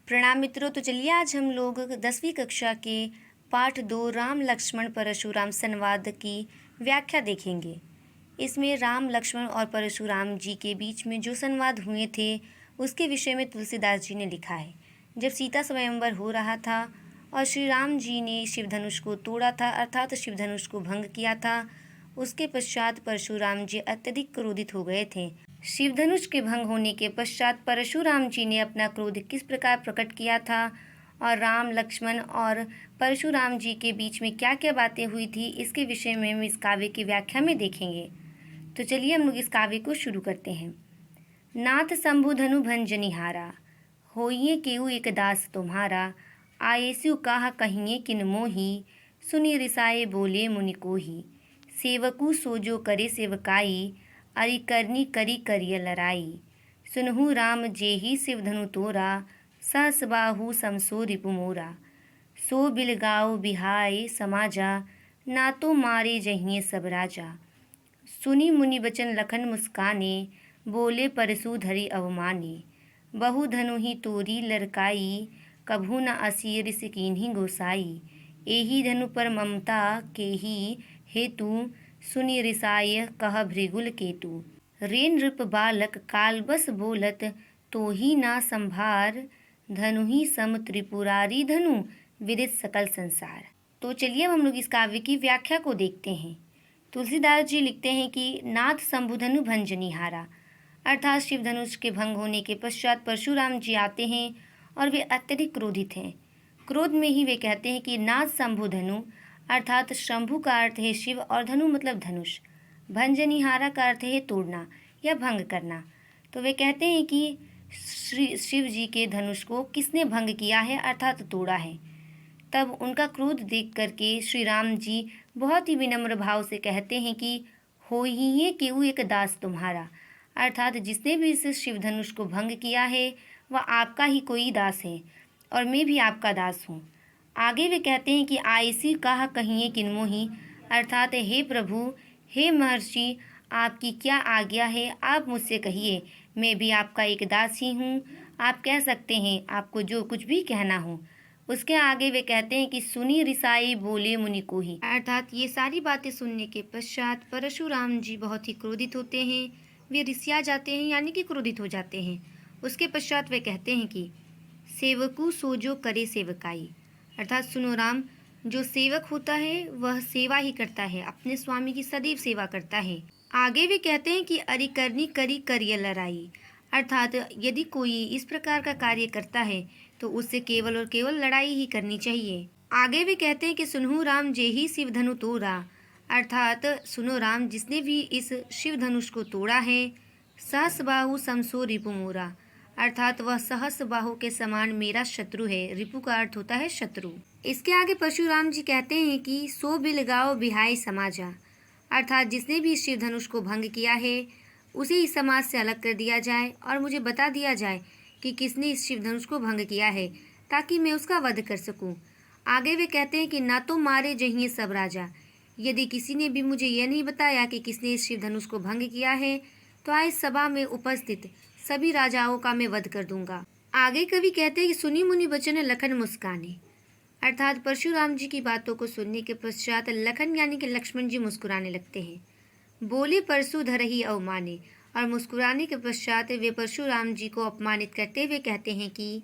प्रणाम मित्रों। तो चलिए आज हम लोग 10वीं कक्षा के पाठ 2 राम लक्ष्मण परशुराम संवाद की व्याख्या देखेंगे। इसमें राम लक्ष्मण और परशुराम जी के बीच में जो संवाद हुए थे उसके विषय में तुलसीदास जी ने लिखा है। जब सीता स्वयंवर हो रहा था और श्री राम जी ने शिवधनुष को तोड़ा था, अर्थात शिवधनुष को भंग किया था, उसके पश्चात परशुराम जी अत्यधिक क्रोधित हो गए थे। शिवधनुष के भंग होने के पश्चात परशुराम जी ने अपना क्रोध किस प्रकार प्रकट किया था और राम लक्ष्मण और परशुराम जी के बीच में क्या क्या बातें हुई थी, इसके विषय में हम इस काव्य की व्याख्या में देखेंगे। तो चलिए हम लोग इस काव्य को शुरू करते हैं। नाथ शंभु धनु भंजनिहारा, होइए केऊ एक दास तुम्हारा, आयेसु काह कहिए किन मोही, सुनि रिसाए बोले मुनि कोही, सेवकु सोजो करे सेवकाई, अरि करनी करी करिय लड़ाई, सुनहु राम जेहि शिवधनु तोरा, सहस बाहु समसो रिपु मोरा, सो बिलगाओ बिहाय समाजा, ना तो मारे जहिए सब राजा, सुनी मुनि बचन लखन मुस्काने, बोले परसु धरि अवमाने, बहु धनु ही तोरी लड़काई, कभू न असीर सिकीन्ही गोसाई, एही धनु पर ममता केही हेतु, सुनि रिसाय कह भृगुल केतु, रे नृप बालक काल बस बोलत, तो ही ना संभार, धनु ही सम त्रिपुरारी धनु, विदित सकल संसार। तो चलिए अब हम लोग इस काव्य की व्याख्या को देखते हैं। तुलसीदास जी लिखते हैं कि नाथ शंभुधनु भंजनिहारा, अर्थात शिवधनुष के भंग होने के पश्चात परशुराम जी आते हैं और वे अत्यधिक क्रोधित हैं। क्रोध में ही वे कहते हैं कि नाथ शंभुधनु, अर्थात शंभु का अर्थ है शिव और धनु मतलब धनुष, भंजनिहारा का अर्थ है तोड़ना या भंग करना। तो वे कहते हैं कि श्री शिव जी के धनुष को किसने भंग किया है, अर्थात तोड़ा है। तब उनका क्रोध देख करके श्री राम जी बहुत ही विनम्र भाव से कहते हैं कि होइए केऊ एक दास तुम्हारा, अर्थात जिसने भी इस शिवधनुष को भंग किया है वह आपका ही कोई दास है और मैं भी आपका दास हूँ। आगे वे कहते हैं कि आयसी कहा कहिए किन्मोही, अर्थात हे प्रभु, हे महर्षि, आपकी क्या आज्ञा है, आप मुझसे कहिए, मैं भी आपका एक दास ही हूँ, आप कह सकते हैं, आपको जो कुछ भी कहना हो। उसके आगे वे कहते हैं कि सुनी रिसाई बोले मुनि को ही, अर्थात ये सारी बातें सुनने के पश्चात परशुराम जी बहुत ही क्रोधित होते हैं, वे रिसिया जाते हैं यानी कि क्रोधित हो जाते हैं। उसके पश्चात वे कहते हैं कि सेवकु सोजो करे सेवकाई, अर्थात सुनो राम, जो सेवक होता है वह सेवा ही करता है, अपने स्वामी की सदैव सेवा करता है। आगे वे कहते हैं कि अरि करनी करी करिय लड़ाई, अर्थात यदि कोई इस प्रकार का कार्य करता है तो उससे केवल और केवल लड़ाई ही करनी चाहिए। आगे वे कहते हैं कि सुनहु राम जेहि शिव धनु तोड़ा, अर्थात सुनो राम, जिसने भी इस शिव धनुष को तोड़ा है, सहस बाहु समसो रिपु मोरा, अर्थात वह सहस बाहु के समान मेरा शत्रु है। रिपु का अर्थ होता है शत्रु। इसके आगे परशुराम जी कहते हैं कि सो बिलगाओ बिहाई समाजा, अर्थात जिसने भी शिव धनुष को भंग किया है उसे इस समाज से अलग कर दिया जाए और मुझे बता दिया जाए कि किसने इस शिव धनुष को भंग किया है, ताकि मैं उसका वध कर सकूं। आगे वे कहते हैं कि ना तो मारे जहिए सब राजा, यदि किसी ने भी मुझे यह नहीं बताया कि किसने इस शिव धनुष को भंग किया है तो आज सभा में उपस्थित सभी राजाओं का मैं वध कर दूंगा। आगे कवि कहते हैं कि सुनी मुनि बचन लखन मुस्काने, अर्थात परशुराम जी की बातों को सुनने के पश्चात लखन यानी कि लक्ष्मण जी मुस्कुराने लगते हैं। बोले परशु धरहि अवमाने, और मुस्कुराने के पश्चात वे परशुराम जी को अपमानित करते हुए कहते हैं कि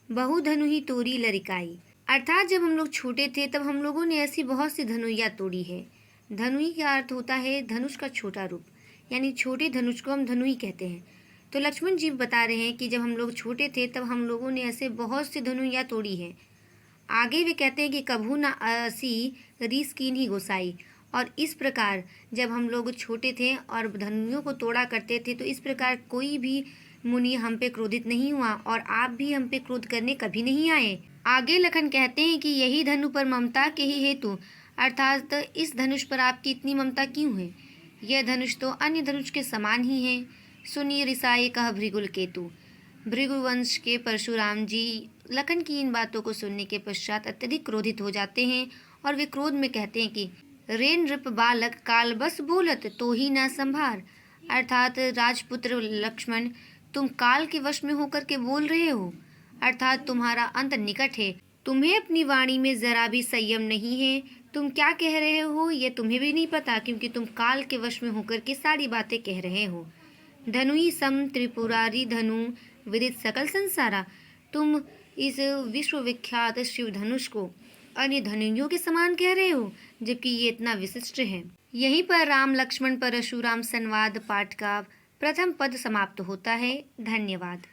बहु धनु ही तोरी लड़काई, अर्थात जब हम लोग छोटे थे तब हम लोगों ने ऐसी बहुत सी धनुइयाँ तोड़ी है। धनुई का अर्थ होता है धनुष का छोटा रूप, यानी छोटे धनुष को हम धनुई कहते हैं। तो लक्ष्मण जी बता रहे हैं कि जब हम लोग छोटे थे तब हम लोगों ने ऐसे बहुत सी धनुइयाँ तोड़ी है। आगे वे कहते हैं कि कभू न असी रीस कीन ही गोसाई, और इस प्रकार जब हम लोग छोटे थे और धनुइयों को तोड़ा करते थे तो इस प्रकार कोई भी मुनि हम पे क्रोधित नहीं हुआ और आप भी हम पे क्रोध करने कभी नहीं आए। आगे लखन कहते हैं कि यही धनु पर ममता के ही हेतु, अर्थात इस धनुष पर आपकी इतनी ममता क्यों है, यह धनुष तो अन्य धनुष के समान ही है। सुनिए रिसाए कह भृगुल केतु, भृगुवंश के परशुराम जी लखन की इन बातों को सुनने के पश्चात अत्यधिक क्रोधित हो जाते हैं और वे क्रोध में कहते हैं कि रे नृप बालक काल बस बोलत तो ही ना संभार, अर्थात राजपुत्र लक्ष्मण, तुम काल के वश में होकर के बोल रहे हो, अर्थात तुम्हारा अंत निकट है। तुम्हें अपनी वाणी में जरा भी संयम नहीं है। तुम क्या कह रहे हो ये तुम्हें भी नहीं पता, क्योंकि तुम काल के वश में होकर के सारी बातें कह रहे हो। धनुई सम त्रिपुरारी धनु विदित सकल संसारा। तुम इस विश्वविख्यात शिव धनुष को अन्य धनुइयों के समान कह रहे हो, जबकि ये इतना विशिष्ट है। यहीं पर राम लक्ष्मण परशुराम संवाद पाठ का प्रथम पद समाप्त होता है। धन्यवाद।